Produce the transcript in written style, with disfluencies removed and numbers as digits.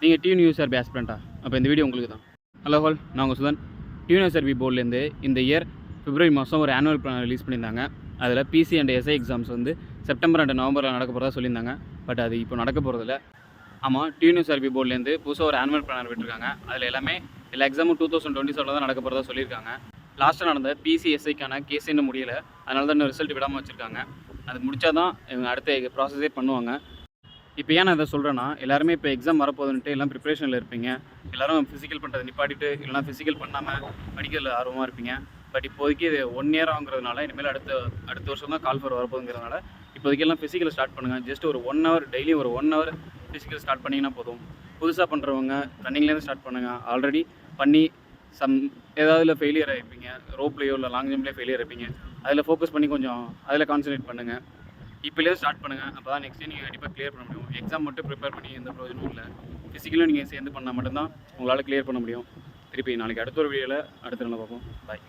நீங்கள் டியூனிவர்சிட்டி ஆஸ்பிரண்ட்டா? அப்போ இந்த வீடியோ உங்களுக்கு தான். ஹலோ ஹால், நான் உங்கள் சுதன். டியூனிவர்சிட்டி போர்ட்லேருந்து இந்த இயர் பிப்ரவரி மாதம் ஒரு ஆனுவல் பிளான் ரிலீஸ் பண்ணியிருந்தாங்க. அதில் பிசி அண்ட் எஸ்ஐ எக்ஸாம்ஸ் வந்து செப்டம்பர் அண்ட் நவம்பரில் நடக்க போகிறதா சொல்லியிருந்தாங்க. பட் அது இப்போ நடக்க போகிறதில்ல. ஆமாம், டியூனிவர்சிட்டி போர்ட்லேருந்து புதுசாக ஒரு ஆனுவல் பிளான் விட்டுருக்காங்க. அதில் எல்லா எக்ஸாமும் 2027 தான் நடக்க போகிறதா சொல்லியிருக்காங்க. லாஸ்ட்டாக நடந்த பிசிஎஸ்ஐக்கான கேஸ் இன்னும் முடியலை. அதனால தான் இன்னும் ரிசல்ட் விடாமல் வச்சுருக்காங்க. அது முடித்தா தான் இவங்க அடுத்த ப்ராசஸே பண்ணுவாங்க. இப்போ ஏன் நான் இதை சொல்கிறேன்னா, எல்லாருமே இப்போ எக்ஸாம் வரப்போகுதுன்ட்டு எல்லாம் ப்ரிப்ரேஷனில் இருப்பீங்க. எல்லோரும் ஃபிசிக்கல் பண்ணுறதை நிப்பாட்டிட்டு இல்லைனா ஃபிசிக்கல் பண்ணாமல் படிக்கிறதுல ஆர்வமாக இருப்பீங்க. பட் இப்போதைக்கு இது 1 இயர் ஆகுறதுனால இனிமேல் அடுத்த வருஷம் தான் கால்ஃபர் வரப்போகுதுங்கிறதுனால இப்போதைக்கு எல்லாம் ஃபிசிக்கல் ஸ்டார்ட் பண்ணுங்கள். ஜஸ்ட் ஒரு 1 ஹவர் டெய்லி ஒரு 1 ஹவர் ஃபிசிக்கல் ஸ்டார்ட் பண்ணிங்கன்னா போதும். புதுசாக பண்ணுறவங்க ரன்னிங்லேருந்து ஸ்டார்ட் பண்ணுங்கள். ஆல்ரெடி பண்ணி ஏதாவதுல ஃபெயிலியர் ஆகிருப்பீங்க, ரோப்லேயோ இல்லை லாங் ஜம்ப்லேயோ ஃபெயிலியர் இருப்பீங்க. அதில் ஃபோக்கஸ் பண்ணி கொஞ்சம் அதில் கான்சன்ட்ரேட் பண்ணுங்கள். இப்போலேயே ஸ்டார்ட் பண்ணுங்கள். அப்போ தான் நெக்ஸ்ட் நீங்கள் கண்டிப்பாக கிளியர் பண்ண முடியும். எக்ஸாம் மட்டும் ப்ரிப்பேர் பண்ணி எந்த ப்ரோஜனமும் இல்லை. ஃபிசிக்கலும் நீங்கள் சேர்ந்து பண்ணால் மட்டும்தான் உங்களால் கிளியர் பண்ண முடியும். திருப்பி நாளைக்கு அடுத்த ஒரு வீடியோவில் அடுத்த நாள் பார்ப்போம். பாய்.